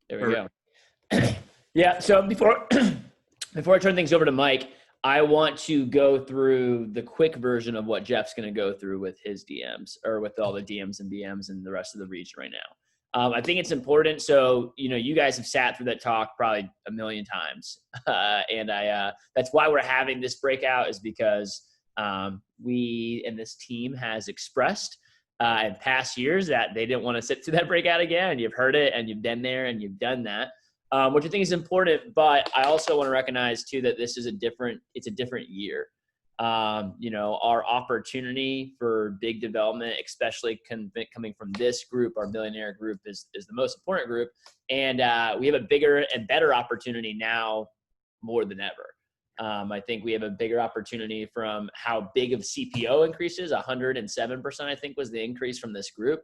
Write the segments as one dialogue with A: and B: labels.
A: There we go. Yeah. So before I turn things over to Mike, I want to go through the quick version of what Jeff's going to go through with his DMs, or with all the DMs and BMs and the rest of the region right now. I think it's important. So, you guys have sat through that talk probably a million times. And that's why we're having this breakout, is because we and this team has expressed in past years that they didn't want to sit through that breakout again. You've heard it and you've been there and you've done that. Which I think is important, but I also want to recognize too that this is it's a different year. Our opportunity for big development, especially coming from this group, our millionaire group, is the most important group. And we have a bigger and better opportunity now more than ever. I think we have a bigger opportunity from how big of CPO increases. 107%, I think, was the increase from this group.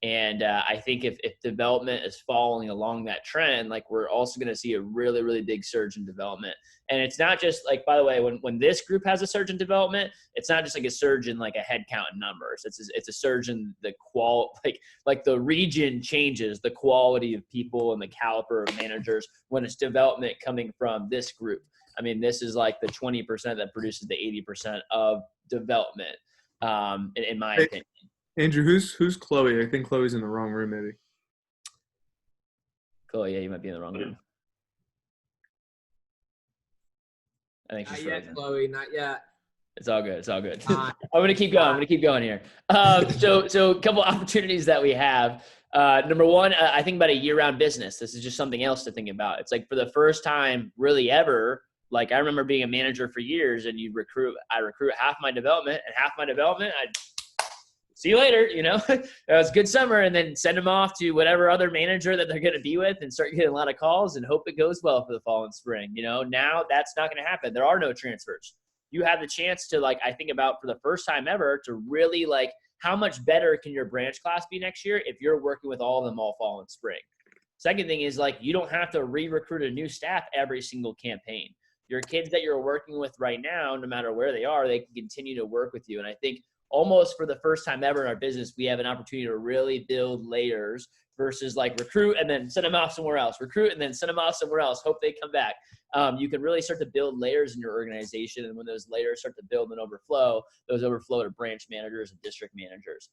A: And I think if development is following along that trend, like, we're also going to see a really, really big surge in development. And it's not just like, by the way, when this group has a surge in development, it's not just like a surge in like a head count in numbers. It's a surge in the like the region changes the quality of people and the caliber of managers when it's development coming from this group. I mean, this is like the 20% that produces the 80% of development, in my opinion.
B: Andrew, who's Chloe? I think Chloe's in the wrong room, maybe.
A: Chloe, yeah, you might be in the wrong room. I think
C: Not
A: she's
C: yet,
A: frozen.
C: Chloe, not yet.
A: It's all good. It's all good. I'm going to keep going here. So a couple opportunities that we have. Number one, I think about a year-round business. This is just something else to think about. It's like, for the first time really ever, like, I remember being a manager for years, and I recruit half my development, and half my development, I'd see you later, it was a good summer, and then send them off to whatever other manager that they're going to be with and start getting a lot of calls and hope it goes well for the fall and spring. Now that's not going to happen. There are no transfers. You have the chance to, like, I think about, for the first time ever, to really, like, how much better can your branch class be next year if you're working with all of them all fall and spring. Second thing is, like, you don't have to re-recruit a new staff every single campaign. Your kids that you're working with right now, no matter where they are, they can continue to work with you. And I think almost for the first time ever in our business, we have an opportunity to really build layers versus, like, recruit and then send them off somewhere else, recruit and then send them off somewhere else, hope they come back. You can really start to build layers in your organization. And when those layers start to build and overflow, those overflow to branch managers and district managers.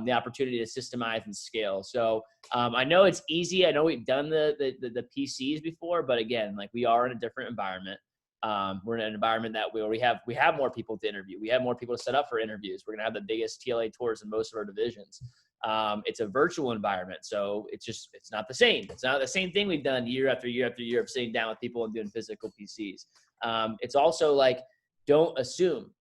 A: The opportunity to systemize and scale. So I know it's easy. I know we've done the PCs before, but again, like, we are in a different environment. We're in an environment that we have more people to interview. We have more people to set up for interviews. We're going to have the biggest TLA tours in most of our divisions. It's a virtual environment. So it's not the same. It's not the same thing we've done year after year after year of sitting down with people and doing physical PCs. It's also like, don't assume,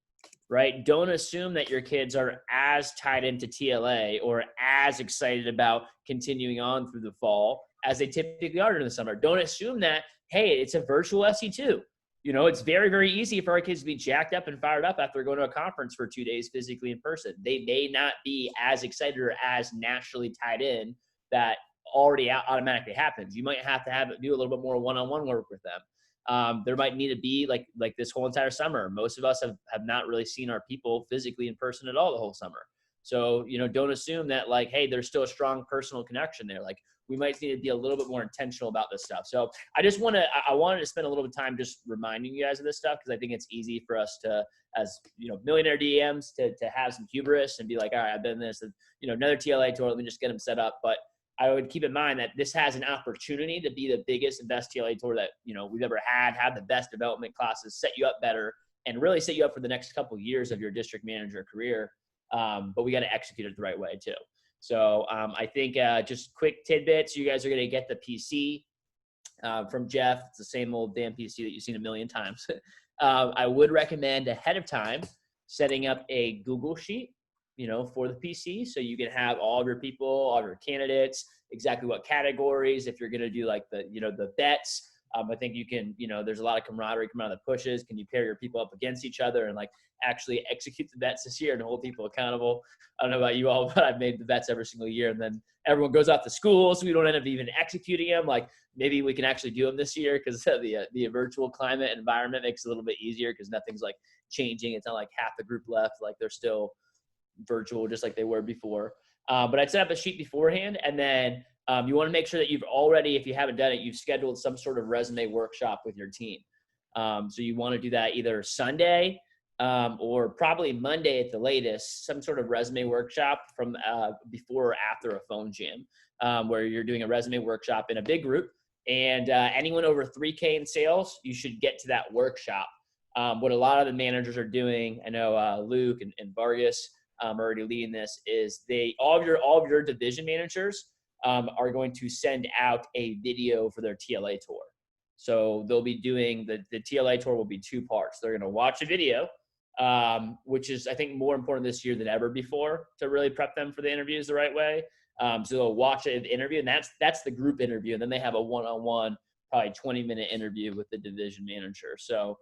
A: right? Don't assume that your kids are as tied into TLA or as excited about continuing on through the fall as they typically are during the summer. Don't assume that, hey, it's a virtual SE2. It's very, very easy for our kids to be jacked up and fired up after going to a conference for 2 days physically in person. They may not be as excited or as naturally tied in that already automatically happens. You might have to do a little bit more one-on-one work with them. There might need to be like this whole entire summer. Most of us have not really seen our people physically in person at all the whole summer. So, don't assume that, like, hey, there's still a strong personal connection there. Like, we might need to be a little bit more intentional about this stuff. So I wanted to spend a little bit of time just reminding you guys of this stuff, because I think it's easy for us to, as millionaire DMs, to have some hubris and be like, all right, I've been this, another TLA tour, let me just get them set up. But I would keep in mind that this has an opportunity to be the biggest and best TLA tour that, we've ever had, have the best development classes, set you up better, and really set you up for the next couple of years of your district manager career. But we got to execute it the right way too. So I think just quick tidbits. You guys are going to get the PC from Jeff. It's the same old damn PC that you've seen a million times. I would recommend ahead of time setting up a Google Sheet, for the PC, so you can have all of your people, all of your candidates, exactly what categories. If you're going to do like the bets, I think you can, there's a lot of camaraderie coming out of the pushes. Can you pair your people up against each other and like actually execute the bets this year and hold people accountable? I don't know about you all, but I've made the bets every single year, and then everyone goes off to school, so we don't end up even executing them. Like, maybe we can actually do them this year, because the virtual climate environment makes it a little bit easier, because nothing's like changing. It's not like half the group left. Like, they're still virtual just like they were before. But I'd set up a sheet beforehand, and then You want to make sure that you've already, if you haven't done it, you've scheduled some sort of resume workshop with your team. So you want to do that either Sunday or probably Monday at the latest, some sort of resume workshop from before or after a phone jam, where you're doing a resume workshop in a big group. And anyone over 3K in sales, you should get to that workshop. What a lot of the managers are doing, I know Luke and Vargas are already leading this, is all of your division managers are going to send out a video for their TLA tour. So they'll be doing the TLA tour will be 2 parts. They're going to watch a video, which is, I think, more important this year than ever before to really prep them for the interviews the right way. So they'll watch an interview, and that's the group interview. And then they have a one-on-one, probably 20-minute interview with the division manager. So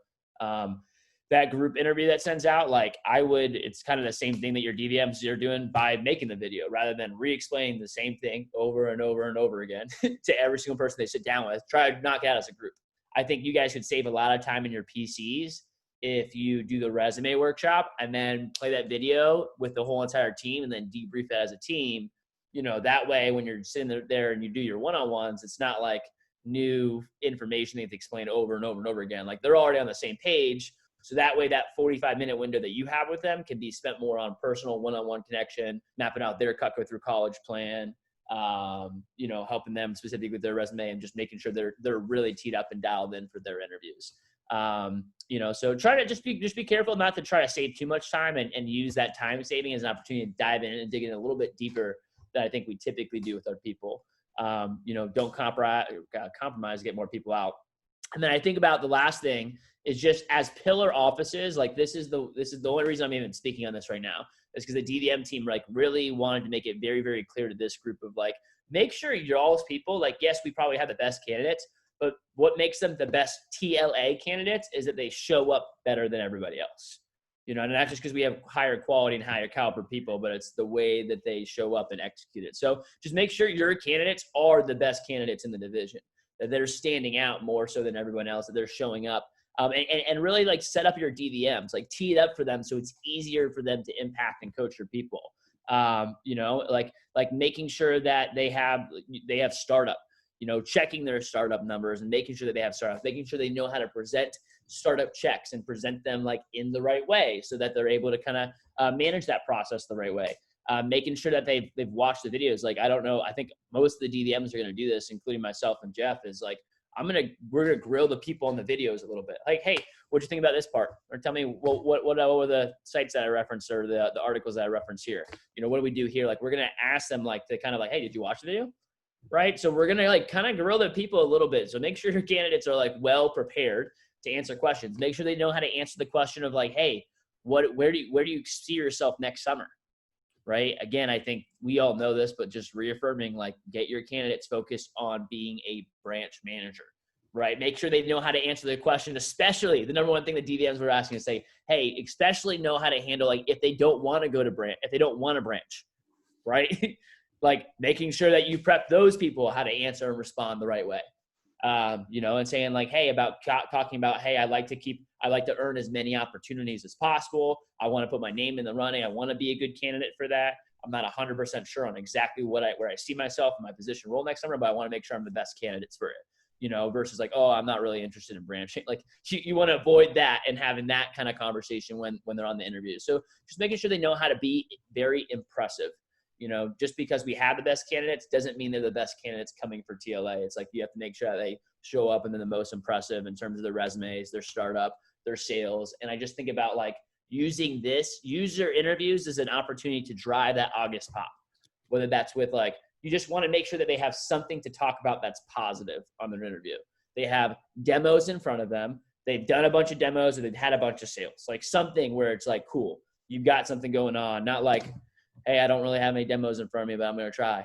A: that group interview that sends out, it's kind of the same thing that your DVMs are doing by making the video, rather than re-explaining the same thing over and over and over again to every single person they sit down with. Try to knock it out as a group. I think you guys could save a lot of time in your PCs if you do the resume workshop and then play that video with the whole entire team and then debrief that as a team. That way when you're sitting there and you do your one-on-ones, it's not like new information they have to explain over and over and over again. Like, they're already on the same page. So that way, that 45-minute window that you have with them can be spent more on personal one-on-one connection, mapping out their cut go through college plan, helping them specifically with their resume and just making sure they're really teed up and dialed in for their interviews. So try to just be careful not to try to save too much time and use that time saving as an opportunity to dive in and dig in a little bit deeper than I think we typically do with our people. Don't compromise, get more people out. And then I think about the last thing is just as pillar offices, like this is the only reason I'm even speaking on this right now, is because the DVM team really wanted to make it very, very clear to this group of make sure you're all people, yes, we probably have the best candidates, but what makes them the best TLA candidates is that they show up better than everybody else. And not just because we have higher quality and higher caliber people, but it's the way that they show up and execute it. So just make sure your candidates are the best candidates in the division, that they're standing out more so than everyone else, that they're showing up. And really set up your DVMs, tee it up for them so it's easier for them to impact and coach your people. Making sure that they have startup, checking their startup numbers and making sure that they have startup, making sure they know how to present startup checks and present them in the right way so that they're able to kind of manage that process the right way. Making sure that they've watched the videos. I don't know, I think most of the DVMs are going to do this, including myself and Jeff, is we're going to grill the people on the videos a little bit. Hey, what'd you think about this part? Or tell me what were the sites that I referenced or the articles that I referenced here? What do we do here? We're going to ask them to kind of hey, did you watch the video? Right. So we're going to kind of grill the people a little bit. So make sure your candidates are well prepared to answer questions. Make sure they know how to answer the question of hey, where do you see yourself next summer? Right. Again, I think we all know this, but just reaffirming, get your candidates focused on being a branch manager, right? Make sure they know how to answer the question, especially the number one thing that DVMs were asking is hey, especially know how to handle, if they don't want to go to branch, if they don't want a branch, right? Making sure that you prep those people how to answer and respond the right way. And saying hey, talking about, hey, I like to earn as many opportunities as possible. I want to put my name in the running. I want to be a good candidate for that. I'm not 100% sure on exactly where I see myself in my position role next summer, but I want to make sure I'm the best candidates for it, versus oh, I'm not really interested in branching. You want to avoid that and having that kind of conversation when they're on the interview. So just making sure they know how to be very impressive. Just because we have the best candidates doesn't mean they're the best candidates coming for TLA. It's you have to make sure they show up and they're the most impressive in terms of their resumes, their startup, their sales. And I just think about use your interviews as an opportunity to drive that August pop, whether that's with you just want to make sure that they have something to talk about that's positive on their interview. They have demos in front of them. They've done a bunch of demos or they've had a bunch of sales, something where it's cool, you've got something going on, not hey, I don't really have any demos in front of me, but I'm going to try,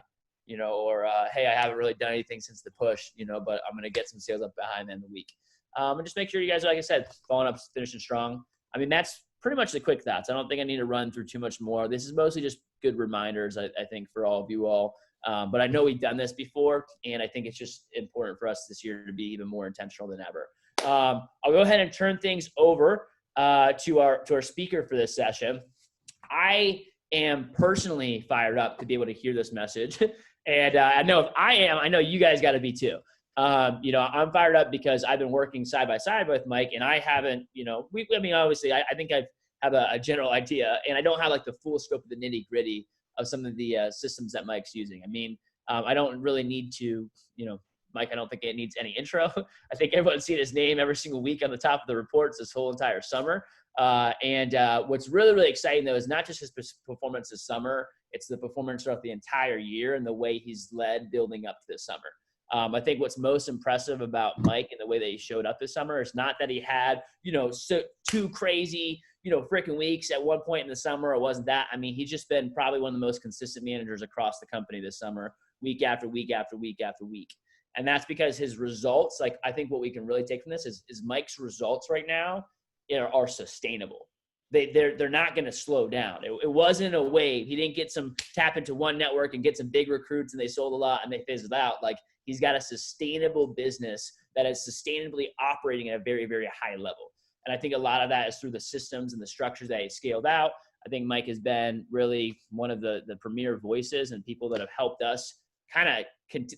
A: or hey, I haven't really done anything since the push, but I'm going to get some sales up behind the end of the week. And just make sure you guys, like I said, following up, finishing strong. I mean, that's pretty much the quick thoughts. I don't think I need to run through too much more. This is mostly just good reminders, I think, for all of you all. But I know we've done this before, and I think it's just important for us this year to be even more intentional than ever. I'll go ahead and turn things over to our speaker for this session. I am personally fired up to be able to hear this message And I know if I am, I know you guys got to be too. I'm fired up because I've been working side by side with Mike, and I haven't, obviously, I think I have a general idea, and I don't have like the full scope of the nitty gritty of some of the systems that Mike's using. I mean, I don't really need to, Mike, I don't think it needs any intro. I think everyone's seen his name every single week on the top of the reports this whole entire summer. And what's really, really exciting, though, is not just his performance this summer. It's the performance throughout the entire year and the way he's led building up to this summer. I think what's most impressive about Mike and the way that he showed up this summer is not that he had, two crazy, freaking weeks at one point in the summer. It wasn't that. I mean, he's just been probably one of the most consistent managers across the company this summer, week after week after week after week. And that's because his results, like I think what we can really take from this is Mike's results right now are sustainable. They're not going to slow down. It wasn't a wave. He didn't get some tap into one network and get some big recruits and they sold a lot and they fizzled out. Like he's got a sustainable business that is sustainably operating at a very, very high level. And I think a lot of that is through the systems and the structures that he scaled out. I think Mike has been really one of the premier voices and people that have helped us kind of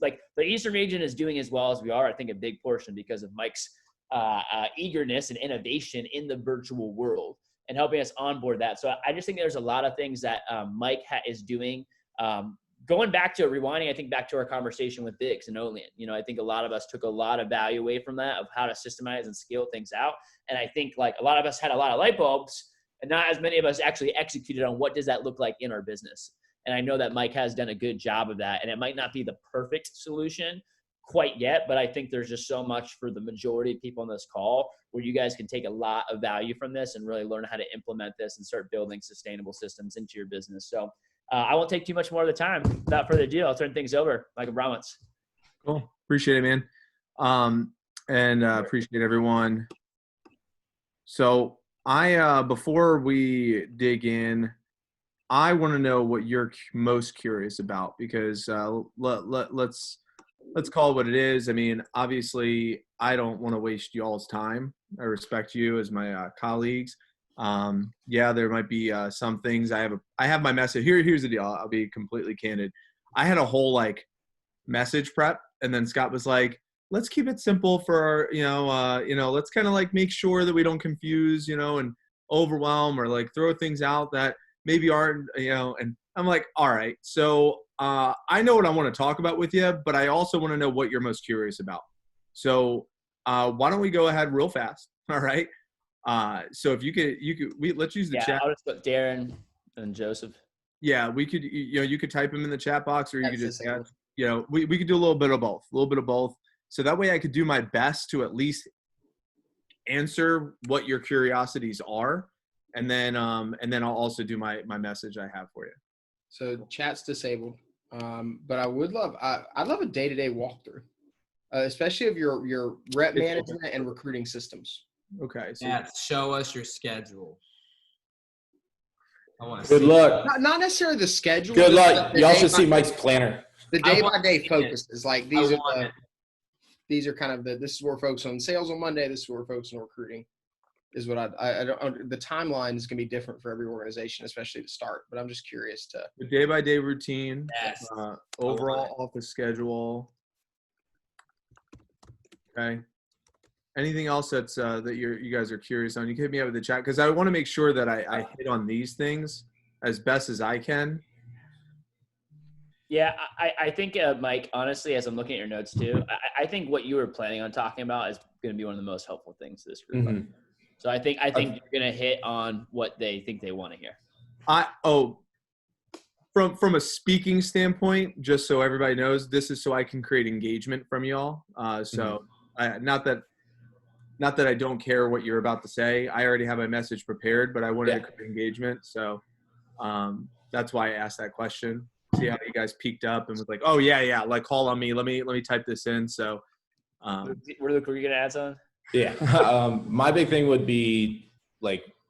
A: like the Eastern region is doing as well as we are. I think a big portion because of Mike's eagerness and innovation in the virtual world and helping us onboard that. So I just think there's a lot of things that Mike is doing. Going back to rewinding, I think back to our conversation with Biggs and Olean. I think a lot of us took a lot of value away from that of how to systemize and scale things out. And I think like a lot of us had a lot of light bulbs and not as many of us actually executed on what does that look like in our business. And I know that Mike has done a good job of that. And it might not be the perfect solution quite yet, but I think there's just so much for the majority of people on this call where you guys can take a lot of value from this and really learn how to implement this and start building sustainable systems into your business. So I won't take too much more of the time. Without further ado, I'll turn things over. Michael Bromwitz.
B: Cool. Appreciate it, man. Appreciate everyone. So before we dig in, I want to know what you're most curious about because let's call it what it is. I mean, obviously, I don't want to waste y'all's time. I respect you as my colleagues. There might be some things I have my message. Here's the deal. I'll be completely candid. I had a whole message prep, and then Scott was like, "Let's keep it simple for let's kind of make sure that we don't confuse, and overwhelm or throw things out that maybe aren't, And I'm like, all right, so I know what I want to talk about with you, but I also want to know what you're most curious about. So why don't we go ahead real fast? All right. So if let's use the chat.
A: I'll just put Darren and Joseph.
B: Yeah, we could, you could type them in the chat box or you could just, we could do a little bit of both. So that way I could do my best to at least answer what your curiosities are. And then I'll also do my message I have for you.
C: So chat's disabled. But I'd love a day-to-day walkthrough, especially of your rep management and recruiting systems.
B: Okay. So
D: show us your schedule. I want to
E: Good luck.
C: Not necessarily the schedule.
E: Good luck. Y'all should see Mike's planner.
C: The day-by-day focuses. These are kind of this is where we're focused on sales on Monday. This is where we're focused on recruiting. Is what I don't. The timeline is going to be different for every organization, especially to start. But I'm just curious to
B: the day-by-day routine,
D: Yes.
B: Overall office schedule. Okay. Anything else that's that you guys are curious on? You can hit me up in the chat because I want to make sure that I hit on these things as best as I can.
A: Yeah, I think, Mike, honestly, as I'm looking at your notes too, I think what you were planning on talking about is going to be one of the most helpful things to this group.
E: Mm-hmm.
A: So I think you're going to hit on what they think they want to hear.
B: From a speaking standpoint, just so everybody knows, this is so I can create engagement from y'all. Not that I don't care what you're about to say. I already have my message prepared, but I wanted to create engagement. So that's why I asked that question. See how you guys peeked up and was like, oh yeah, call on me. Let me type this in. So
A: were you going to add something?
E: Yeah. My big thing would be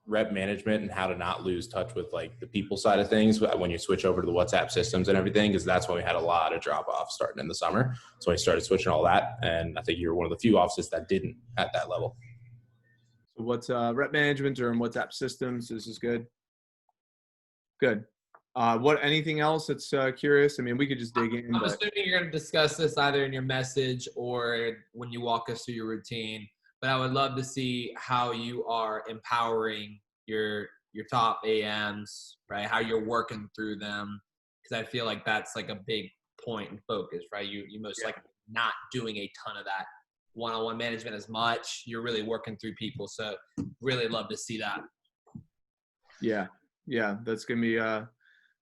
E: rep management and how to not lose touch with the people side of things when you switch over to the WhatsApp systems and everything, because that's when we had a lot of drop off starting in the summer. So we started switching all that. And I think you were one of the few offices that didn't at that level.
B: So what's rep management or WhatsApp systems? This is good. Good. Anything else that's curious? I mean, we could just dig in.
D: I'm assuming you're going to discuss this either in your message or when you walk us through your routine, but I would love to see how you are empowering your top AMs, right? How you're working through them. Cause I feel like that's like a big point and focus, right? You most likely not doing a ton of that one-on-one management as much. You're really working through people. So really love to see that.
B: Yeah. That's going to be,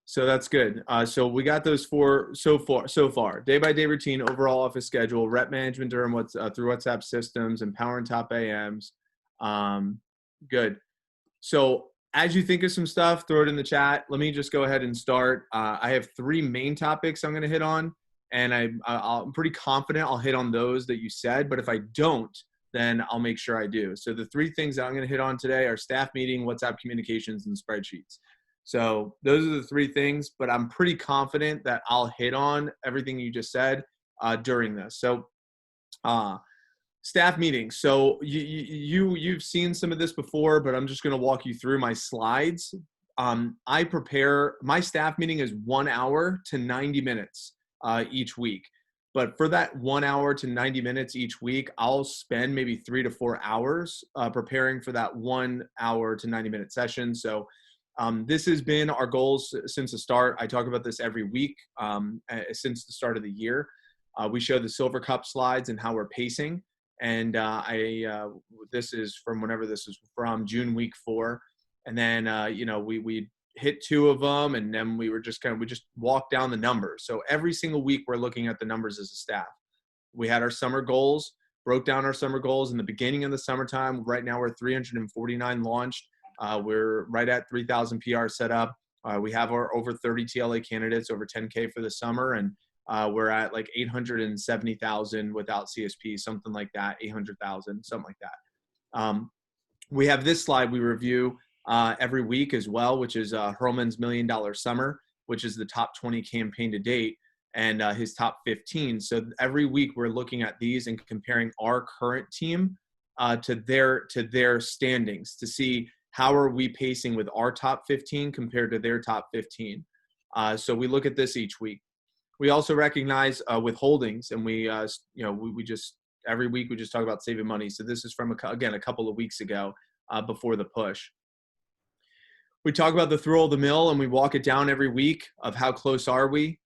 B: so that's good. So we got those four so far. Day-by-day routine, overall office schedule, rep management through WhatsApp systems, empowering top AMs. Good. So as you think of some stuff, throw it in the chat. Let me just go ahead and start. I have 3 main topics I'm going to hit on, and I'm pretty confident I'll hit on those that you said. But if I don't, then I'll make sure I do. So the 3 things that I'm going to hit on today are staff meeting, WhatsApp communications, and spreadsheets. So those are the 3 things, but I'm pretty confident that I'll hit on everything you just said during this. So staff meetings. So you've seen some of this before, but I'm just going to walk you through my slides. I prepare, my staff meeting is 1 hour to 90 minutes each week. But for that 1 hour to 90 minutes each week, I'll spend maybe 3 to 4 hours preparing for that 1 hour to 90-minute session. So this has been our goals since the start. I talk about this every week since the start of the year. We show the Silver Cup slides and how we're pacing. And this is from whenever this is from, June week 4. And then, we hit 2 of them, and then we just walked down the numbers. So every single week we're looking at the numbers as a staff. We had our summer goals, broke down our summer goals in the beginning of the summertime. Right now we're 349 launched. We're right at 3,000 PR set up. We have our over 30 TLA candidates, over 10K for the summer. And we're at like 870,000 without CSP, something like that, 800,000, something like that. We have this slide we review every week as well, which is Hurlman's $1 Million Summer, which is the top 20 campaign to date, and his top 15. So every week we're looking at these and comparing our current team to their standings to see how are we pacing with our top 15 compared to their top 15. So we look at this each week. We also recognize withholdings, and we just every week we just talk about saving money. So this is from a couple of weeks ago before the push. We talk about the throw of the mill, and we walk it down every week of how close are we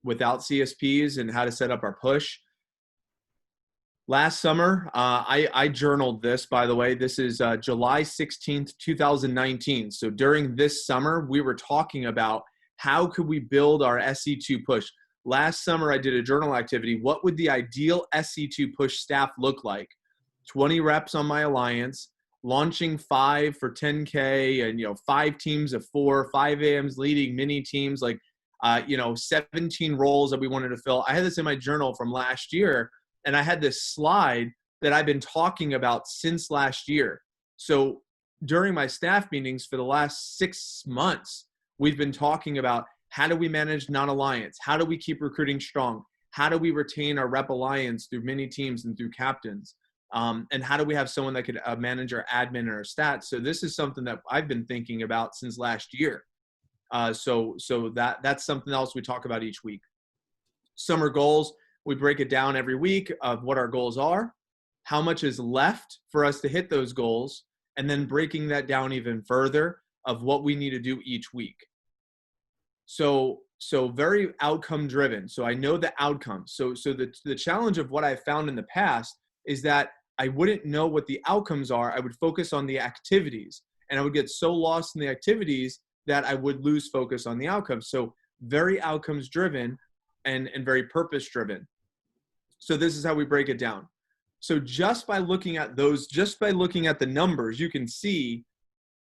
B: without CSPs and how to set up our push. Last summer, I journaled this, by the way. This is July 16th, 2019. So during this summer, we were talking about how could we build our SC2 push. Last summer, I did a journal activity. What would the ideal SC2 push staff look like? 20 reps on my alliance, launching 5 for 10K, and 5 teams of 4, 5 AMs leading mini teams, 17 roles that we wanted to fill. I had this in my journal from last year, and I had this slide that I've been talking about since last year. So during my staff meetings for the last 6 months, we've been talking about how do we manage non-alliance? How do we keep recruiting strong? How do we retain our rep alliance through mini teams and through captains? And how do we have someone that could manage our admin or our stats? So this is something that I've been thinking about since last year. So that's something else we talk about each week. Summer goals, we break it down every week of what our goals are, how much is left for us to hit those goals, and then breaking that down even further of what we need to do each week. So very outcome driven. So I know the outcomes. So the challenge of what I found in the past is that I wouldn't know what the outcomes are. I would focus on the activities, and I would get so lost in the activities that I would lose focus on the outcomes. So very outcomes driven and very purpose driven. So this is how we break it down. So just by looking at the numbers, you can see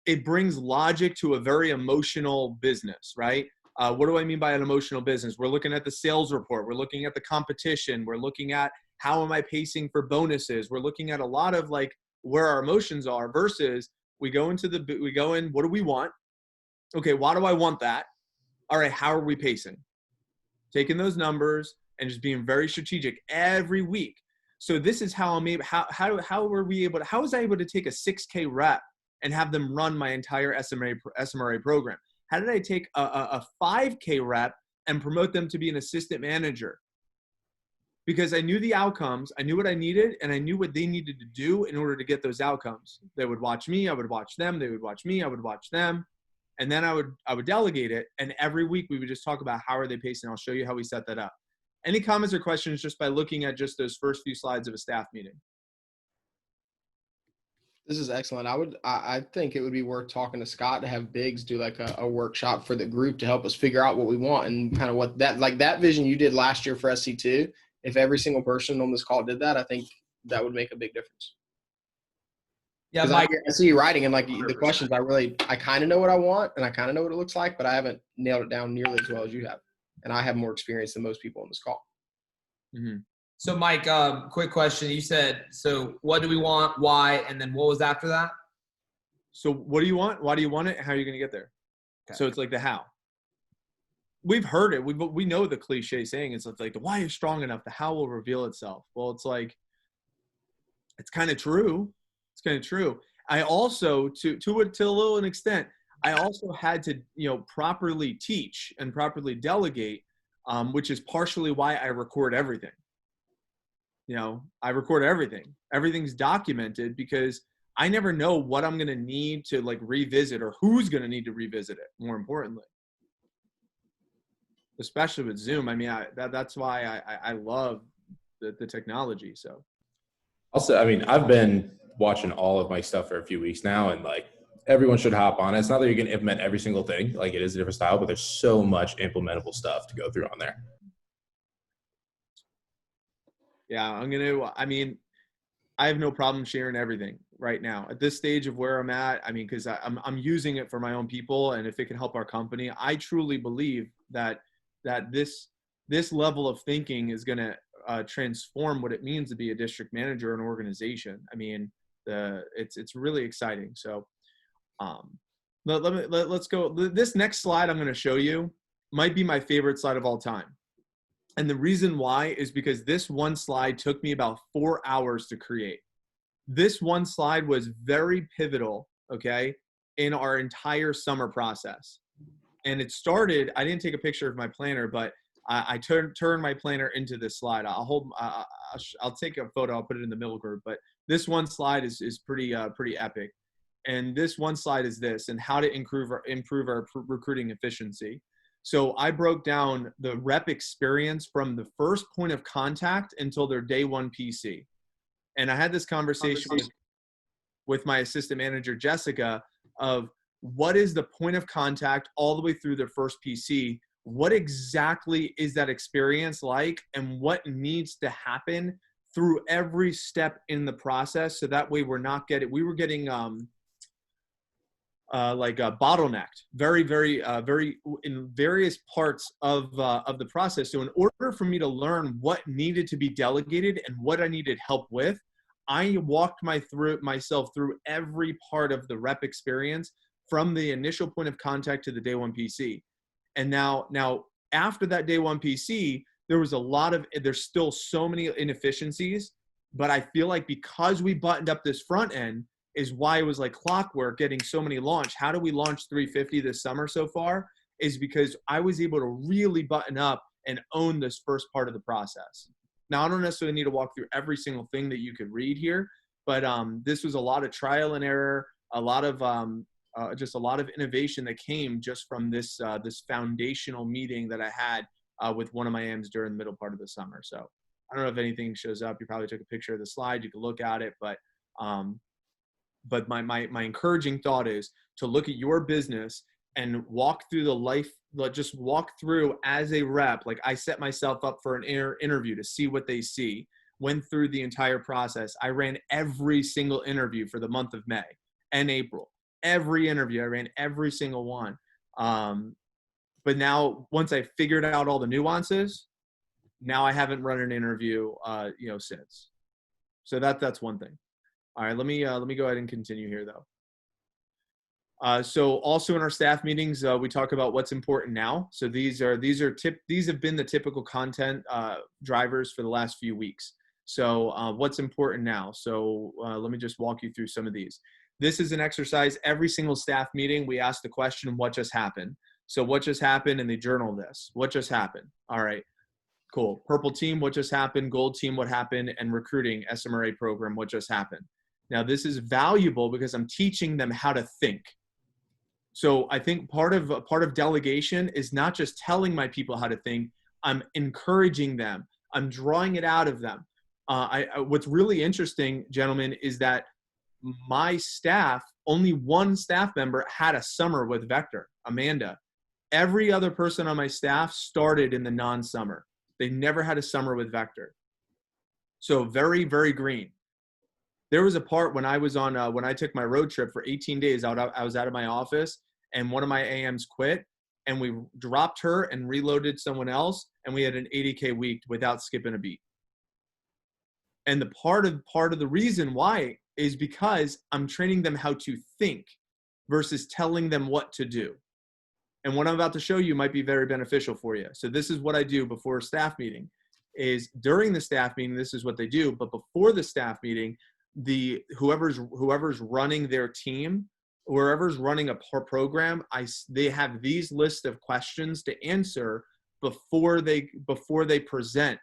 B: it brings logic to a very emotional business, right? What do I mean by an emotional business? We're looking at the sales report. We're looking at the competition. We're looking at how am I pacing for bonuses? We're looking at a lot of where our emotions are versus we go in, what do we want? Okay, why do I want that? All right, how are we pacing? Taking those numbers and just being very strategic every week. So this is how how was I able to take a 6K rep and have them run my entire SMRA program? How did I take a 5K rep and promote them to be an assistant manager? Because I knew the outcomes, I knew what I needed, and I knew what they needed to do in order to get those outcomes. They would watch me, I would watch them, they would watch me, I would watch them. And then I would delegate it. And every week we would just talk about how are they pacing. I'll show you how we set that up. Any comments or questions just by looking at just those first few slides of a staff meeting?
C: This is excellent. I think it would be worth talking to Scott to have Biggs do like a workshop for the group to help us figure out what we want and kind of what that vision you did last year for SC2. If every single person on this call did that, I think that would make a big difference.
D: Yeah,
C: Mike, I see you writing and like the questions, I kind of know what I want and I kind of know what it looks like, but I haven't nailed it down nearly as well as you have. And I have more experience than most people on this call.
B: Mm-hmm.
D: So Mike, quick question. You said, so what do we want? Why? And then what was after that?
B: So what do you want? Why do you want it? How are you going to get there? Okay. So it's like the how. We've heard it. We know the cliche saying. It's like the why is strong enough. The how will reveal itself. Well, it's like, it's kind of true. It's kind of true. I also, to a little extent, I also had to, properly teach and properly delegate, which is partially why I record everything. I record everything. Everything's documented because I never know what I'm going to need to like revisit or who's going to need to revisit it, more importantly. Especially with Zoom. I mean, that's why I love the technology. So
E: also, I mean, I've been watching all of my stuff for a few weeks now, and like everyone should hop on it. It's not that you're going to implement every single thing. Like it is a different style, but there's so much implementable stuff to go through on there.
B: Yeah, I have no problem sharing everything right now at this stage of where I'm at. I mean, because I'm using it for my own people, and if it can help our company, I truly believe that this level of thinking is going to transform what it means to be a district manager in an organization. I mean, it's really exciting. So let's go. This next slide I'm going to show you might be my favorite slide of all time. And the reason why is because this one slide took me about 4 hours to create. This one slide was very pivotal, okay, in our entire summer process. And it started, I didn't take a picture of my planner, but I turned my planner into this slide. I'll take a photo, I'll put it in the middle group, but this one slide is pretty epic. And this one slide is this, and how to improve our recruiting efficiency. So I broke down the rep experience from the first point of contact until their day one PC. And I had this conversation with my assistant manager, Jessica, of what is the point of contact all the way through their first PC? What exactly is that experience like? And what needs to happen through every step in the process? So that way we were getting bottlenecked very in various parts of the process. So in order for me to learn what needed to be delegated and what I needed help with, I walked myself through every part of the rep experience from the initial point of contact to the day one PC. And now after that day one PC, there's still so many inefficiencies, but I feel like because we buttoned up this front end, is why it was like clockwork getting so many launched. How do we launch 350 this summer so far? Is because I was able to really button up and own this first part of the process. Now, I don't necessarily need to walk through every single thing that you could read here, but this was a lot of trial and error, a lot of innovation that came just from this foundational meeting that I had with one of my AMs during the middle part of the summer. So I don't know if anything shows up. You probably took a picture of the slide. You can look at it, but my encouraging thought is to look at your business and walk through just walk through as a rep. Like I set myself up for an interview to see what they see, went through the entire process. I ran every single interview for the month of May and April. Every interview, I ran every single one. But now once I figured out all the nuances, now I haven't run an interview, since. So that's one thing. All right, let me go ahead and continue here though. So also in our staff meetings, we talk about what's important now. So these have been the typical content drivers for the last few weeks. So what's important now? So let me just walk you through some of these. This is an exercise. Every single staff meeting, we ask the question, what just happened? So what just happened? And they journal this. What just happened? All right, cool. Purple team, what just happened? Gold team, what happened? And recruiting SMRA program, what just happened? Now, this is valuable because I'm teaching them how to think. So I think part of delegation is not just telling my people how to think. I'm encouraging them. I'm drawing it out of them. What's really interesting, gentlemen, is that my staff, only one staff member had a summer with Vector, Amanda. Every other person on my staff started in the non-summer. They never had a summer with Vector. So very, very green. There was a part when I was on, when I took my road trip for 18 days, I was out of my office and one of my AMs quit and we dropped her and reloaded someone else and we had an 80K week without skipping a beat. And the part of the reason why is because I'm training them how to think versus telling them what to do. And what I'm about to show you might be very beneficial for you. So this is what I do before a staff meeting. Is during the staff meeting, this is what they do. But before the staff meeting, whoever's running their team, whoever's running a program, they have these lists of questions to answer before they present,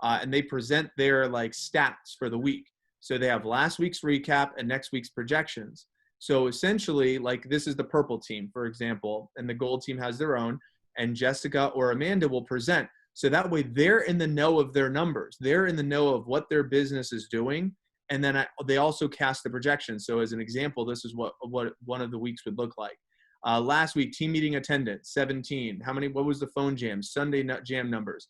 B: and they present their like stats for the week. So they have last week's recap and next week's projections. So essentially, like this is the purple team, for example, and the gold team has their own, and Jessica or Amanda will present. So that way they're in the know of their numbers. They're in the know of what their business is doing. And then they also cast the projections. So as an example, this is what one of the weeks would look like. Last week, team meeting attendance, 17. What was the phone jam? Sunday jam numbers.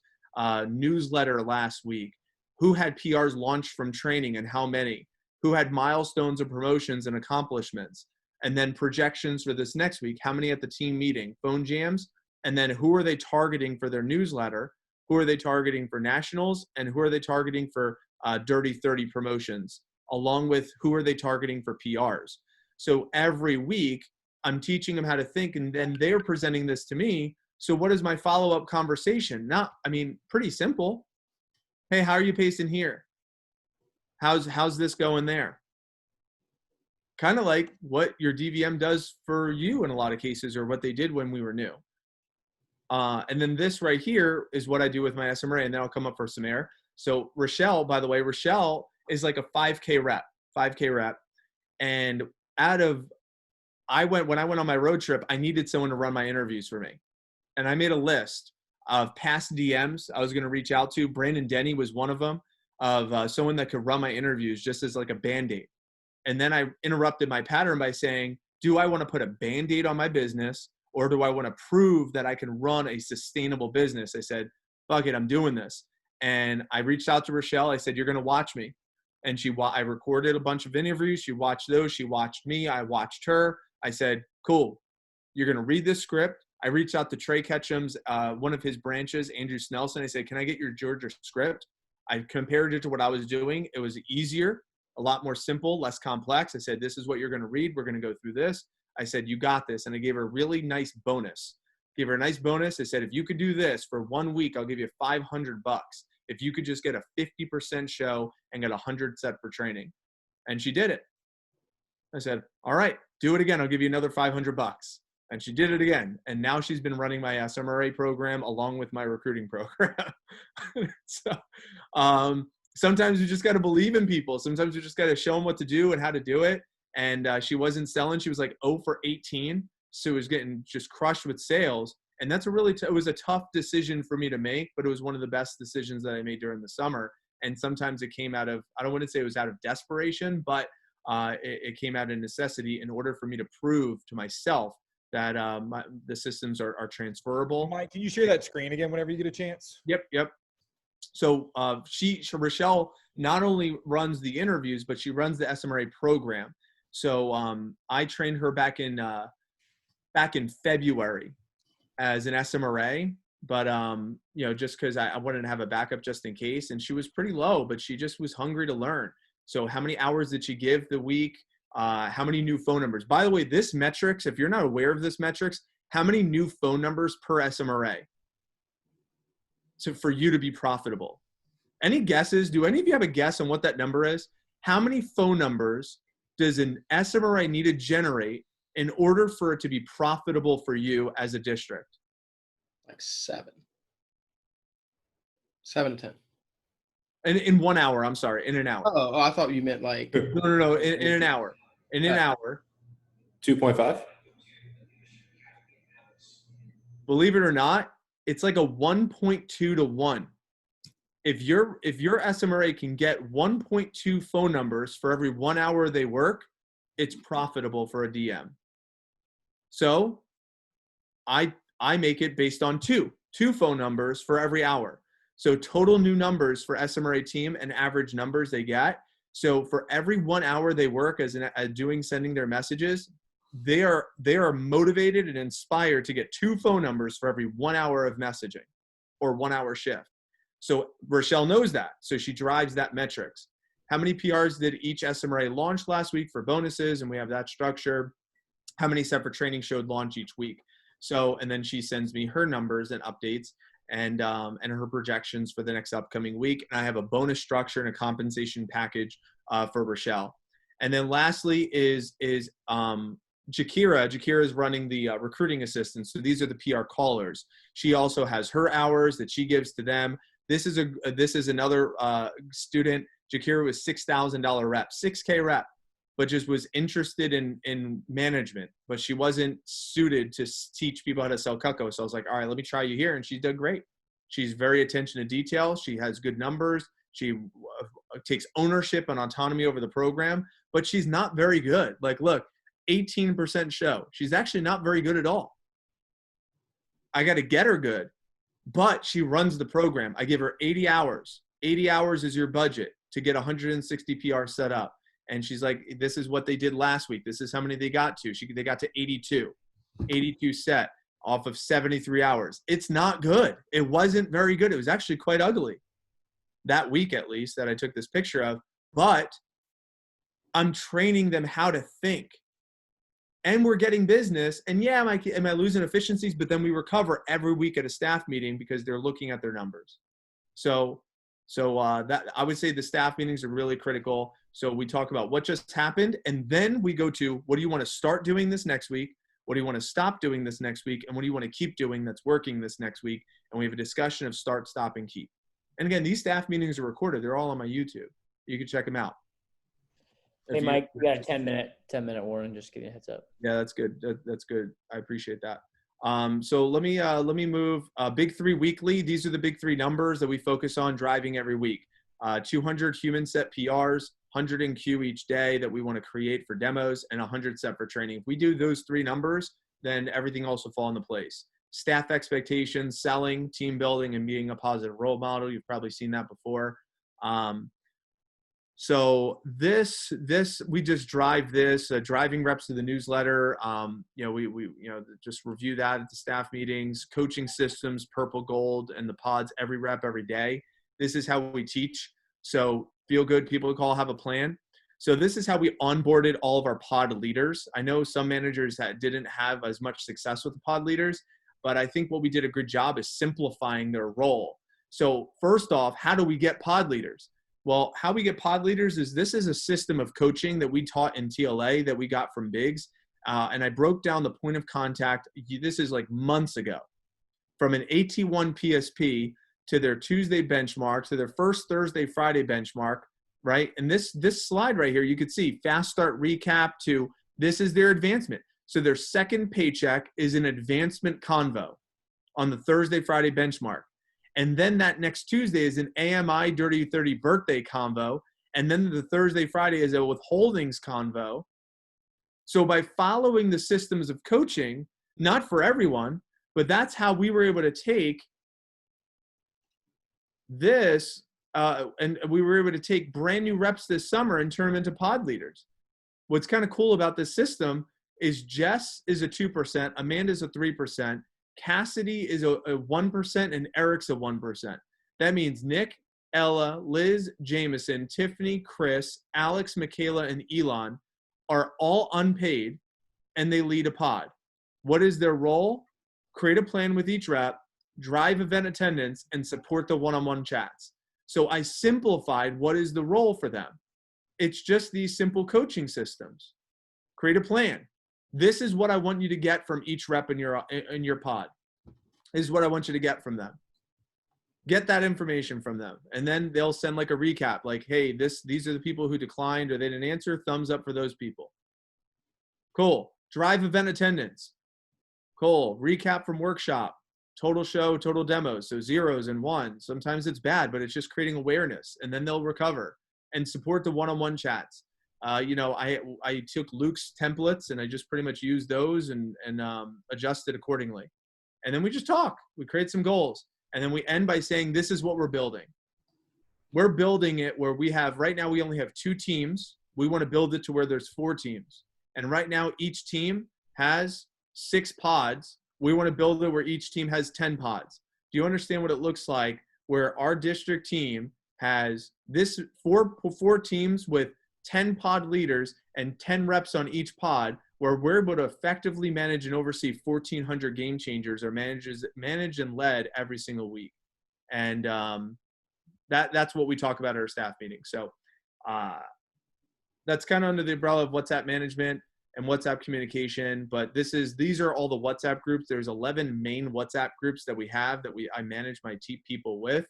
B: Newsletter last week. Who had PRs launched from training and how many? Who had milestones and promotions and accomplishments? And then projections for this next week. How many at the team meeting? Phone jams. And then who are they targeting for their newsletter? Who are they targeting for nationals? And who are they targeting for Dirty 30 promotions? Along with who are they targeting for PRs? So every week I'm teaching them how to think, and then they're presenting this to me. So what is my follow-up conversation? Pretty simple. Hey, how are you pacing here? How's this going there? Kind of like what your DVM does for you in a lot of cases, or what they did when we were new. And then this right here is what I do with my SMRA, and then I'll come up for some air. So Rochelle, by the way, Rochelle is like a 5K rep. And when I went on my road trip, I needed someone to run my interviews for me. And I made a list of past DMs I was going to reach out to. Brandon Denny was one of them, of someone that could run my interviews just as like a Band-Aid. And then I interrupted my pattern by saying, do I want to put a Band-Aid on my business, or do I want to prove that I can run a sustainable business? I said, fuck it, I'm doing this. And I reached out to Rochelle. I said, you're going to watch me. And I recorded a bunch of interviews. She watched those. She watched me. I watched her. I said, cool, you're going to read this script. I reached out to Trey Ketchum's, one of his branches, Andrew Snelson. I said, can I get your Georgia script? I compared it to what I was doing. It was easier, a lot more simple, less complex. I said, this is what you're going to read. We're going to go through this. I said, you got this. And I gave her a really nice bonus. I said, if you could do this for 1 week, I'll give you $500. If you could just get a 50% show and get 100 set for training. And she did it. I said, all right, do it again. I'll give you another $500. And she did it again. And now she's been running my SMRA program along with my recruiting program. So sometimes you just got to believe in people. Sometimes you just got to show them what to do and how to do it. And she wasn't selling. She was like 0 for 18. So it was getting just crushed with sales. And that's it was a tough decision for me to make, but it was one of the best decisions that I made during the summer. And sometimes it came out of, I don't want to say it was out of desperation, but it came out of necessity in order for me to prove to myself that the systems are transferable.
F: Mike, can you share that screen again whenever you get a chance?
B: Yep. So Rochelle not only runs the interviews, but she runs the SMRA program. So I trained her back in February as an SMRA, but just because I wanted to have a backup just in case. And she was pretty low, but she just was hungry to learn. So how many hours did she give the week? How many new phone numbers? By the way, this metrics, if you're not aware of this metrics, how many new phone numbers per SMRA? So for you to be profitable. Any guesses? Do any of you have a guess on what that number is? How many phone numbers does an SMRA need to generate in order for it to be profitable for you as a district?
C: Like 7 to 10.
B: In 1 hour, I'm sorry, in an hour.
C: Oh, I thought you meant like.
B: No, in an hour. In an hour.
E: 2.5.
B: Believe it or not, it's like a 1.2 to 1. If your SMRA can get 1.2 phone numbers for every 1 hour they work, it's profitable for a DM. So I make it based on two phone numbers for every hour. So total new numbers for SMRA team and average numbers they get. So for every 1 hour they work as sending their messages, they are motivated and inspired to get 2 phone numbers for every 1 hour of messaging or 1 hour shift. So Rochelle knows that. So she drives that metrics. How many PRs did each SMRA launch last week for bonuses? And we have that structure. How many separate training showed launch each week? So, and then she sends me her numbers and updates and her projections for the next upcoming week. And I have a bonus structure and a compensation package for Rochelle. And then lastly is Jakira. Jakira is running the recruiting assistants. So these are the PR callers. She also has her hours that she gives to them. This is another student. Jakira was $6,000 rep, 6K rep, but just was interested in management, but she wasn't suited to teach people how to sell Cutco. So I was like, all right, let me try you here. And she did great. She's very attention to detail. She has good numbers. She takes ownership and autonomy over the program, but she's not very good. Like, look, 18% show. She's actually not very good at all. I got to get her good, but she runs the program. I give her 80 hours. 80 hours is your budget to get 160 PR set up. And she's like, this is what they did last week. This is how many they got to. They got to 82 set off of 73 hours. It's not good. It wasn't very good. It was actually quite ugly that week, at least, that I took this picture of. But I'm training them how to think. And we're getting business. And yeah, am I losing efficiencies? But then we recover every week at a staff meeting because they're looking at their numbers. So that I would say the staff meetings are really critical. So we talk about what just happened, and then we go to what do you want to start doing this next week? What do you want to stop doing this next week? And what do you want to keep doing that's working this next week? And we have a discussion of start, stop, and keep. And again, these staff meetings are recorded. They're all on my YouTube. You can check them out.
A: Hey, Mike, we got a 10-minute warning. Just give you a heads up.
B: Yeah, that's good. That's good. I appreciate that. So let me move big 3 weekly. These are the big 3 numbers that we focus on driving every week. 200 human set PRs, 100 in queue each day that we want to create for demos, and 100 set for training. If we do those 3 numbers, then everything else will fall into place. Staff expectations, selling, team building, and being a positive role model. You've probably seen that before. So we just drive this, driving reps to the newsletter. We just review that at the staff meetings, coaching systems, purple, gold, and the pods every rep, every day. This is how we teach. So feel good, people call, have a plan. So this is how we onboarded all of our pod leaders. I know some managers that didn't have as much success with the pod leaders, but I think what we did a good job is simplifying their role. So first off, how do we get pod leaders? Well, how we get pod leaders is this is a system of coaching that we taught in TLA that we got from Biggs. And I broke down the point of contact. This is like months ago, from an AT1 PSP to their Tuesday benchmark, to their first Thursday, Friday benchmark, right? And this slide right here, you could see fast start recap to this is their advancement. So their second paycheck is an advancement convo on the Thursday, Friday benchmark. And then that next Tuesday is an AMI Dirty 30 birthday convo. And then the Thursday, Friday is a withholdings convo. So by following the systems of coaching, not for everyone, but that's how we were able to take this, and we were able to take brand new reps this summer and turn them into pod leaders. What's kind of cool about this system is Jess is a 2%, Amanda's a 3%, Cassidy is a 1%, and Eric's a 1%. That means Nick, Ella, Liz, Jameson, Tiffany, Chris, Alex, Michaela, and Elon are all unpaid, and they lead a pod. What is their role? Create a plan with each rep, drive event attendance, and support the one-on-one chats. So I simplified what is the role for them. it's just these simple coaching systems. Create a plan. This is what I want you to get from each rep in your pod. This is what I want you to get from them. Get that information from them. And then they'll send like a recap, like, hey, these are the people who declined or they didn't answer. Thumbs up for those people. Cool. Drive event attendance. Cool. Recap from workshop. Total show, total demos. So zeros and ones. Sometimes it's bad, but it's just creating awareness, and then they'll recover. And support the one-on-one chats. I took Luke's templates and I just pretty much used those and adjusted accordingly. And then we just talk. We create some goals. And then we end by saying, this is what we're building. We're building it where right now we only have 2 teams. We want to build it to where there's 4 teams. And right now each team has 6 pods. We want to build it where each team has 10 pods. Do you understand what it looks like where our district team has this 4 teams with 10 pod leaders and 10 reps on each pod, where we're able to effectively manage and oversee 1,400 game changers or managed and led every single week. And that's what we talk about at our staff meeting. So that's kind of under the umbrella of WhatsApp management and WhatsApp communication. But these are all the WhatsApp groups. There's 11 main WhatsApp groups that we have I manage my team people with.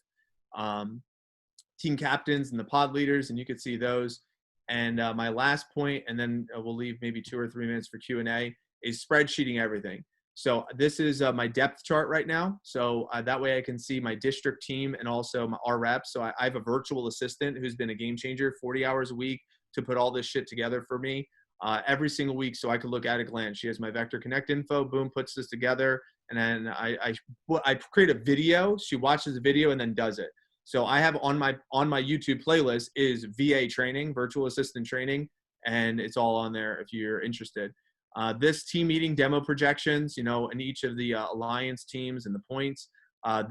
B: Team captains and the pod leaders, and you could see those. And my last point, and then we'll leave maybe 2 or 3 minutes for Q&A, is spreadsheeting everything. So this is my depth chart right now. So that way I can see my district team and also our reps. So I have a virtual assistant who's been a game changer, 40 hours a week to put all this shit together for me every single week, so I could look at a glance. She has my Vector Connect info, boom, puts this together. And then I create a video. She watches the video and then does it. So I have on my YouTube playlist is VA training, virtual assistant training, and it's all on there if you're interested. This team meeting demo projections, in each of the alliance teams and the points. Our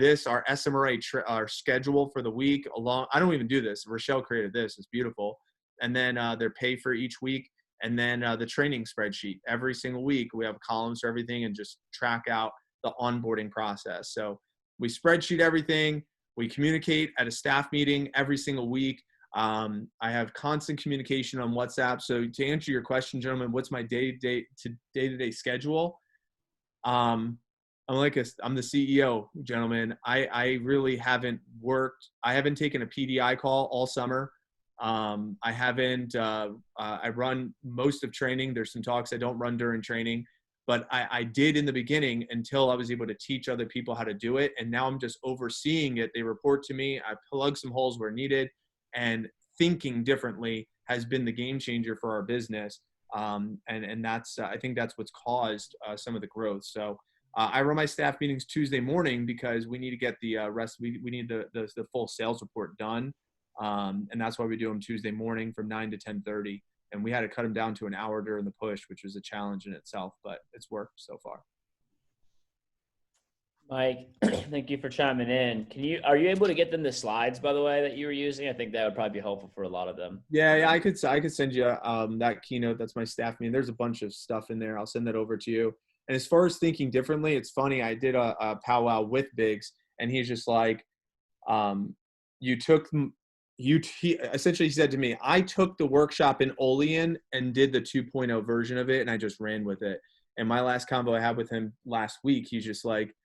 B: SMRA our schedule for the week. I don't even do this. Rochelle created this. It's beautiful. And then their pay for each week. And then the training spreadsheet. Every single week we have columns for everything and just track out the onboarding process. So we spreadsheet everything. We communicate at a staff meeting every single week. I have constant communication on WhatsApp. So to answer your question, gentlemen, what's my day-to-day schedule? I'm the CEO, gentlemen. I really haven't worked. I haven't taken a PDI call all summer. I haven't. I run most of training. There's some talks I don't run during training. But I did in the beginning until I was able to teach other people how to do it. And now I'm just overseeing it. They report to me. I plug some holes where needed. And thinking differently has been the game changer for our business. And that's, I think that's what's caused some of the growth. So I run my staff meetings Tuesday morning because we need to get the rest. We need the full sales report done. And that's why we do them Tuesday morning from 9 to 10:30. And we had to cut them down to an hour during the push, which was a challenge in itself, but it's worked so far.
A: Mike, thank you for chiming in. Are you able to get them the slides, by the way, that you were using? I think that would probably be helpful for a lot of them.
B: Yeah, I could send you that keynote. That's my staff meeting. There's a bunch of stuff in there. I'll send that over to you. And as far as thinking differently, it's funny. I did a powwow with Biggs, and he's just like, he essentially said to me, I took the workshop in Olean and did the 2.0 version of it, and I just ran with it. And my last convo I had with him last week, he's like,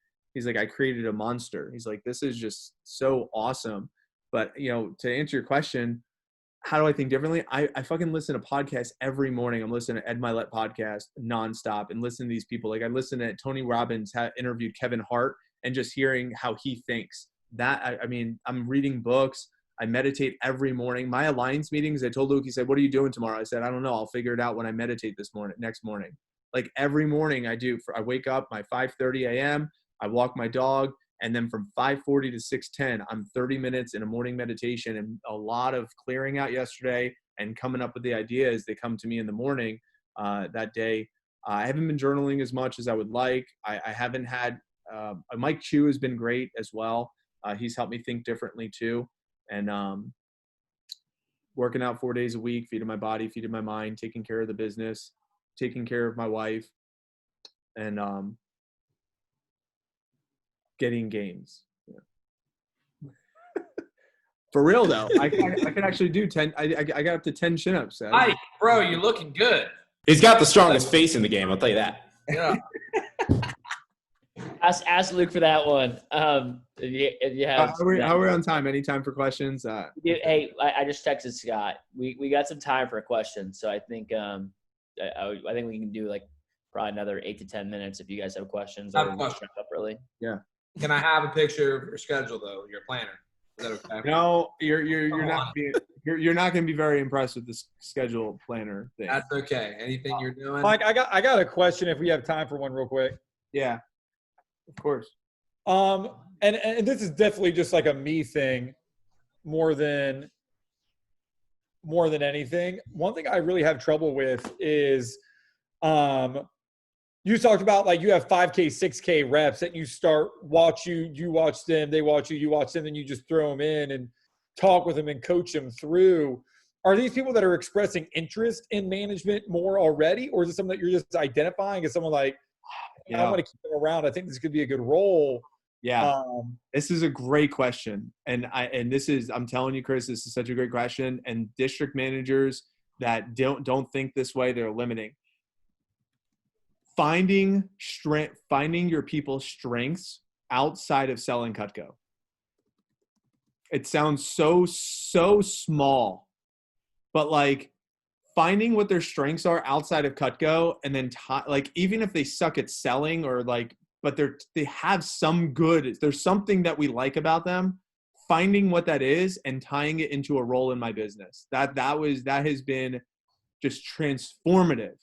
B: I created a monster. He's like, this is just so awesome. But, to answer your question, how do I think differently? I fucking listen to podcasts every morning. I'm listening to Ed Milet podcast nonstop and listen to these people. Like I listen to Tony Robbins interviewed Kevin Hart and just hearing how he thinks. I'm reading books. I meditate every morning. My alliance meetings, I told Luke, he said, what are you doing tomorrow? I said, I don't know. I'll figure it out when I meditate next morning. Like every morning I wake up my 5:30 a.m. I walk my dog. And then from 5:40 to 6:10, I'm 30 minutes in a morning meditation and a lot of clearing out yesterday and coming up with the ideas. They come to me in the morning that day. I haven't been journaling as much as I would like. I haven't had Mike Chu has been great as well. He's helped me think differently too. And working out 4 days a week, feeding my body, feeding my mind, taking care of the business, taking care of my wife, and getting gains. Yeah. For real though, I can actually do 10. I got up to 10 chin-ups. So.
D: Hi, bro, you're looking good.
E: He's got the strongest face in the game. I'll tell you that.
D: Yeah.
A: Ask Luke for that one. If you have.
B: How are we on time? Any time for questions?
A: Hey, I just texted Scott. We got some time for a question, so I think I think we can do like probably another 8 to 10 minutes if you guys have questions.
D: I have
A: or
D: a question.
A: wrap up early.
B: Yeah.
D: Can I have a picture of your schedule though, your planner? Is that okay?
B: No, you're not going to be very impressed with this schedule planner thing.
D: That's okay. Anything you're doing?
F: Mike, I got a question if we have time for one real quick.
B: Yeah, of course.
F: And this is definitely just like a me thing more than anything. One thing I really have trouble with is you talked about like you have 5K, 6K reps and you start you watch them, they watch you watch them, and you just throw them in and talk with them and coach them through. Are these people that are expressing interest in management more already, or is it something that you're just identifying as someone like, I want to keep them around, I think this could be a good role?
B: Yeah. This is a great question. I'm telling you, Chris, this is such a great question. And district managers that don't think this way, they're limiting. Finding your people's strengths outside of selling Cutco. It sounds so small, but like finding what their strengths are outside of Cutco, and then like even if they suck at selling or like, but they have some good. There's something that we like about them. Finding what that is and tying it into a role in my business. That has been just transformative.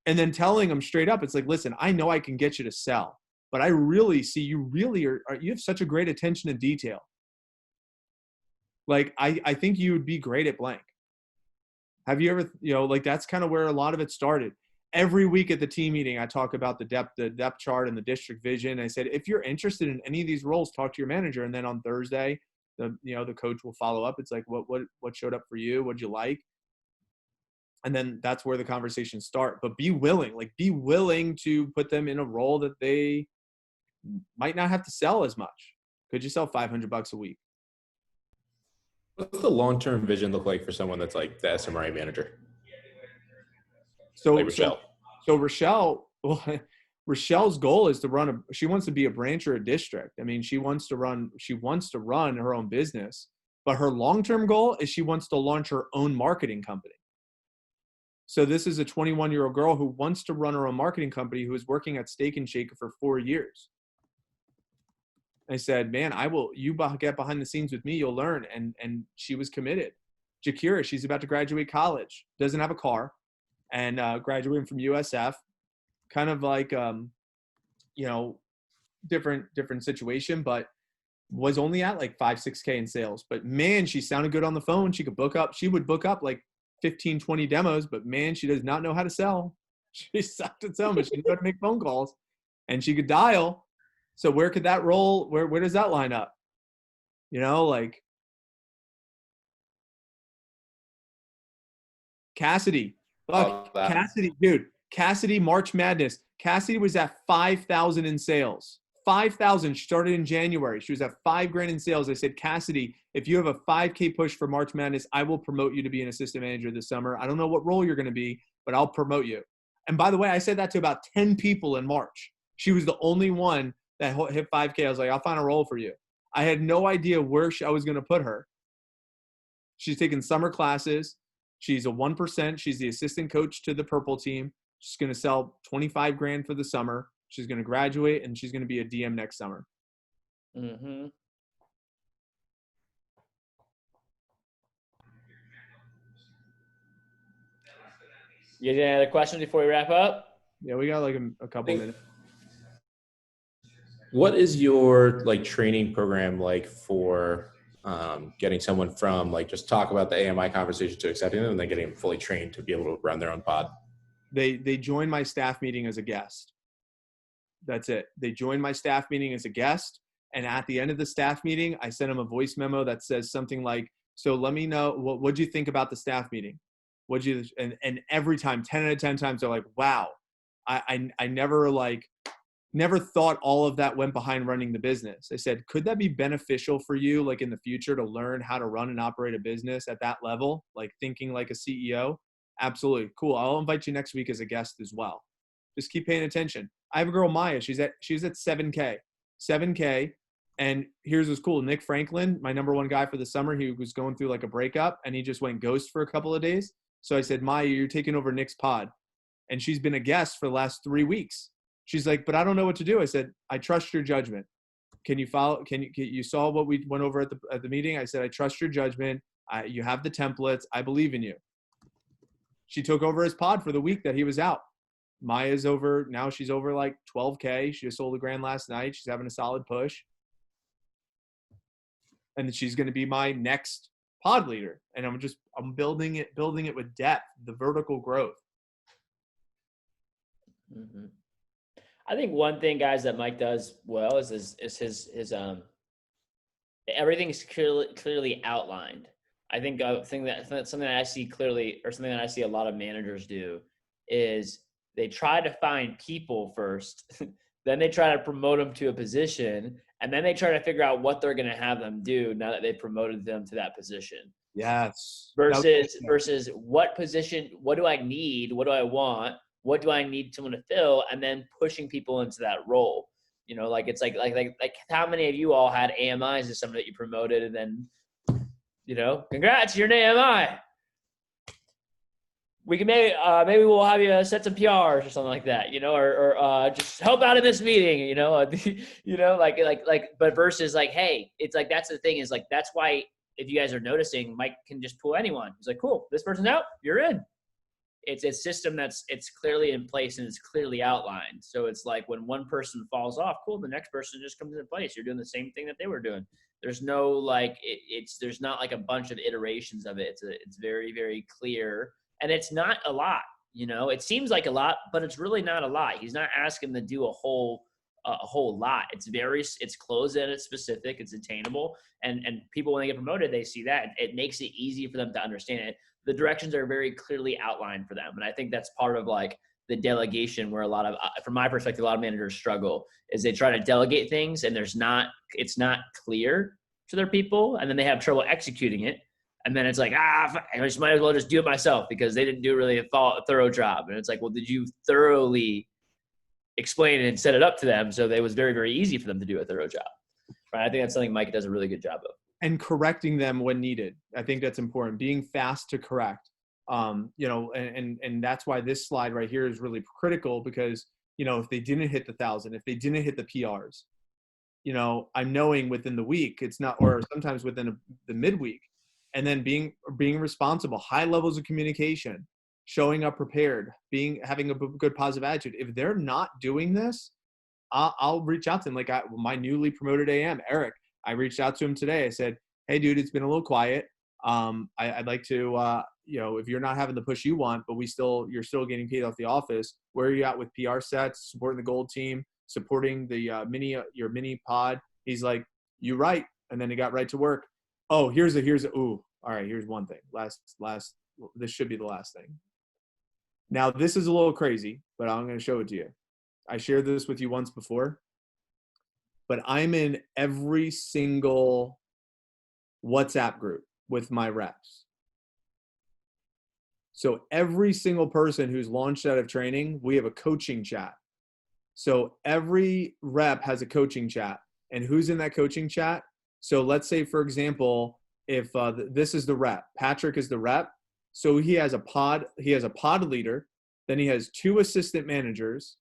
B: And then telling them straight up, it's like, listen, I know I can get you to sell, but I really see you you have such a great attention to detail. Like, I think you would be great at blank. Have you ever, like that's kind of where a lot of it started. Every week at the team meeting, I talk about the depth chart and the district vision. I said, if you're interested in any of these roles, talk to your manager. And then on Thursday, the coach will follow up. It's like, what showed up for you? What'd you like? And then that's where the conversations start. But be willing to put them in a role that they might not have to sell as much. Could you sell $500 a week?
E: What's the long-term vision look like for someone that's like the SMRA manager?
B: So
E: like Rochelle.
B: So Rochelle, Rochelle's goal is she wants to be a branch or a district. I mean, she wants to run her own business, but her long-term goal is she wants to launch her own marketing company. So this is a 21-year-old girl who wants to run her own marketing company, who is working at Steak and Shake for 4 years. I said, man, you get behind the scenes with me, you'll learn. And she was committed. Jakira, she's about to graduate college, doesn't have a car, and graduating from USF, kind of like, different situation, but was only at like 5-6K in sales. But man, she sounded good on the phone. She would book up like 15, 20 demos, but man, she does not know how to sell. She sucked at selling, but she knew how to make phone calls and she could dial. So where could that roll? Where does that line up? Like Cassidy. Fuck, Cassidy, dude. Cassidy, March Madness. Cassidy was at 5,000 in sales. 5,000. She started in January. She was at $5,000 in sales. I said, Cassidy, if you have a 5K push for March Madness, I will promote you to be an assistant manager this summer. I don't know what role you're going to be, but I'll promote you. And by the way, I said that to about 10 people in March. She was the only one that hit 5K. I was like, I'll find a role for you. I had no idea where I was going to put her. She's taking summer classes. She's a 1%. She's the assistant coach to the purple team. She's going to sell $25,000 for the summer. She's going to graduate and she's going to be a DM next summer.
A: Mm-hmm. You have any other questions before we wrap up?
B: Yeah, we got like a couple minutes.
E: What is your like training program like for getting someone from like just talk about the AMI conversation to accepting them and then getting them fully trained to be able to run their own pod?
B: They join my staff meeting as a guest. That's it. They join my staff meeting as a guest. And at the end of the staff meeting, I send them a voice memo that says something like, so let me know, what'd you think about the staff meeting? And every time, 10 out of 10 times, they're like, wow, I never like, never thought all of that went behind running the business. I said, could that be beneficial for you, like in the future, to learn how to run and operate a business at that level, like thinking like a CEO? Absolutely. Cool. I'll invite you next week as a guest as well. Just keep paying attention. I have a girl, Maya. She's at 7K. And here's what's cool. Nick Franklin, my number one guy for the summer, he was going through like a breakup and he just went ghost for a couple of days. So I said, Maya, you're taking over Nick's pod. And she's been a guest for the last 3 weeks. She's like, but I don't know what to do. I said, I trust your judgment. Can you follow? You saw what we went over at the meeting? I said, I trust your judgment. You have the templates. I believe in you. She took over his pod for the week that he was out. Maya's over. Now she's over like 12K. She just sold a grand last night. She's having a solid push. And she's going to be my next pod leader. And I'm building it with depth, the vertical growth.
A: Mm-hmm. I think one thing, guys, that Mike does well is his everything's clearly outlined. I think something that I see clearly, or something that I see a lot of managers do, is they try to find people first, then they try to promote them to a position, and then they try to figure out what they're going to have them do now that they've promoted them to that position.
B: Yes.
A: Versus what position, what do I need? What do I want? What do I need someone to fill? And then pushing people into that role. You know, like it's like how many of you all had AMIs as someone that you promoted and then, you know, congrats, you're an AMI. We can maybe we'll have you set some PRs or something like that, you know, or just help out in this meeting, you know, you know, but versus like, hey, it's like, that's the thing is like, that's why if you guys are noticing, Mike can just pull anyone. He's like, cool, this person's out, you're in. It's a system it's clearly in place and it's clearly outlined. So it's like when one person falls off, cool, the next person just comes into place. You're doing the same thing that they were doing. There's no like there's not like a bunch of iterations of it. It's very, very clear, and it's not a lot. You know, it seems like a lot, but it's really not a lot. He's not asking them to do a whole lot. It's closed and it's specific, it's attainable, and people, when they get promoted, they see that. It makes it easy for them to understand it. The directions are very clearly outlined for them. And I think that's part of like the delegation where a lot of, from my perspective, a lot of managers struggle is they try to delegate things and it's not clear to their people. And then they have trouble executing it. And then it's like, I just might as well just do it myself because they didn't do really a thorough job. And it's like, well, did you thoroughly explain it and set it up to them so that it was very, very easy for them to do a thorough job? Right? I think that's something Mike does a really good job of.
B: And correcting them when needed. I think that's important. Being fast to correct. You know, and that's why this slide right here is really critical because, you know, if they didn't hit the 1,000, if they didn't hit the PRs, you know, I'm knowing within the week, it's not, or sometimes within the midweek, and then being responsible, high levels of communication, showing up prepared, having a good positive attitude. If they're not doing this, I'll reach out to them. Like my newly promoted AM, Eric, I reached out to him today. I said, hey, dude, it's been a little quiet. I'd like to, you know, if you're not having the push you want, but you're still getting paid off the office, where are you at with PR sets, supporting the gold team, supporting the your mini pod? He's like, you right. And then he got right to work. Oh, ooh, all right, here's one thing. This should be the last thing. Now, this is a little crazy, but I'm going to show it to you. I shared this with you once before. But I'm in every single WhatsApp group with my reps. So every single person who's launched out of training, we have a coaching chat. So every rep has a coaching chat. And who's in that coaching chat? So let's say, for example, if this is the rep, Patrick is the rep. So he has a pod leader, then he has 2 assistant managers,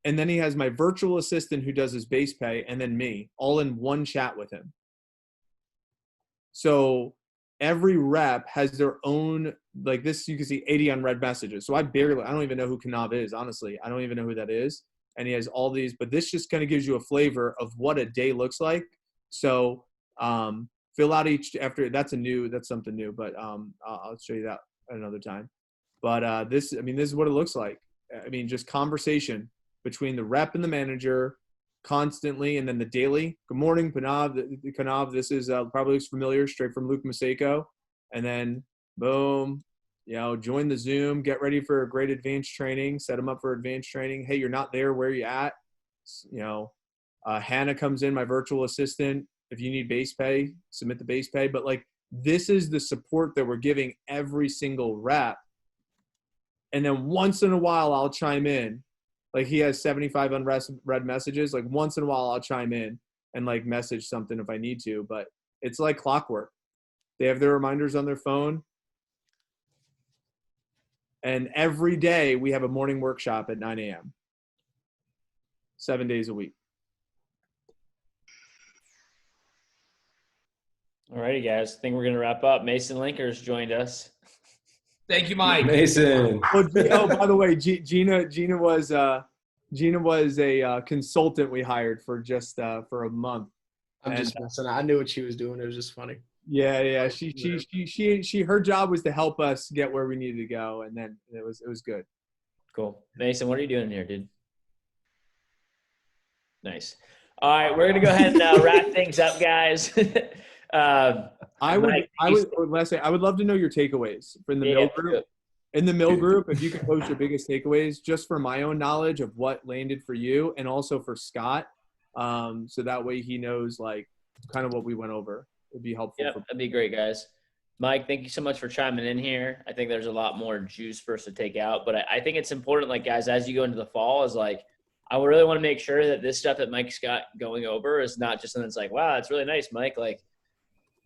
B: and then he has my virtual assistant who does his base pay, and then me, all in one chat with him. So every rep has their own, like this, you can see 80 unread messages. So I don't even know who Kanav is, honestly. I don't even know who that is. And he has all these, but this just kind of gives you a flavor of what a day looks like. So fill out that's something new, but I'll show you that at another time. But this is what it looks like. I mean, just conversation between the rep and the manager constantly, and then the daily. Good morning, Kanav. This is probably looks familiar, straight from Luke Maseko. And then boom, you know, join the Zoom, get ready for a great advanced training, set them up for advanced training. Hey, you're not there, where are you at? Hannah comes in, my virtual assistant. If you need base pay, submit the base pay. But like, this is the support that we're giving every single rep. And then once in a while, I'll chime in. Like, he has 75 unread messages. Like, once in a while, I'll chime in and like message something if I need to. But it's like clockwork. They have their reminders on their phone. And every day we have a morning workshop at 9 a.m. 7 days a week.
A: All righty, guys. I think we're going to wrap up. Mason Linkers joined us.
D: Thank you, Mike.
E: Mason.
B: Oh, by the way, Gina was a consultant we hired for just for a month.
C: I'm just messing. I knew what she was doing. It was just funny.
B: Yeah. She her job was to help us get where we needed to go, and then it was good.
A: Cool. Mason, what are you doing here, dude? Nice. All right, we're gonna go ahead and wrap things up, guys.
B: I would love to know your takeaways from the mill group. In the mill group, if you could post your biggest takeaways, just for my own knowledge of what landed for you, and also for Scott, so that way he knows like kind of what we went over. Would be helpful.
A: Yeah, that'd be great, guys. Mike, thank you so much for chiming in here. I think there's a lot more juice for us to take out, but I think it's important, like, guys, as you go into the fall, is like, I really want to make sure that this stuff that Mike's got going over is not just something that's like, wow, it's really nice, Mike. Like,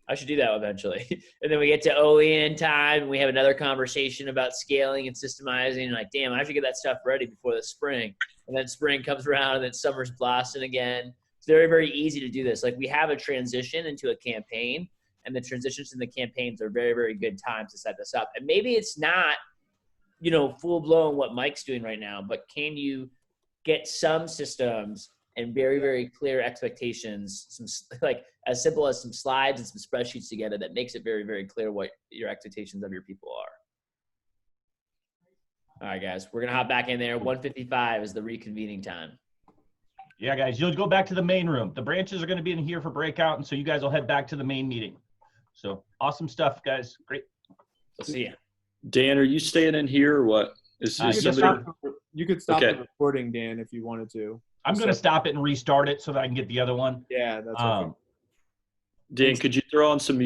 A: I should do that eventually. And then we get to OEN time, and we have another conversation about scaling and systemizing, and like, damn, I should get that stuff ready before the spring. And then spring comes around, and then summer's blasting again. It's very, very easy to do this. Like, we have a transition into a campaign, and the transitions in the campaigns are very, very good times to set this up. And maybe it's not, full blown what Mike's doing right now, but can you get some systems and very, very clear expectations, some like as simple as some slides and some spreadsheets together that makes it very, very clear what your expectations of your people are. All right, guys, we're going to hop back in there. 1:55 is the reconvening time.
G: Yeah, guys, you'll go back to the main room. The branches are going to be in here for breakout, and so you guys will head back to the main meeting. So awesome stuff, guys. Great.
A: We'll see you.
H: Dan, are you staying in here or what?
B: You could stop the recording, Dan, if you wanted to.
G: I'm going to stop it and restart it so that I can get the other one.
B: Yeah, that's okay.
H: Dan, could you throw on some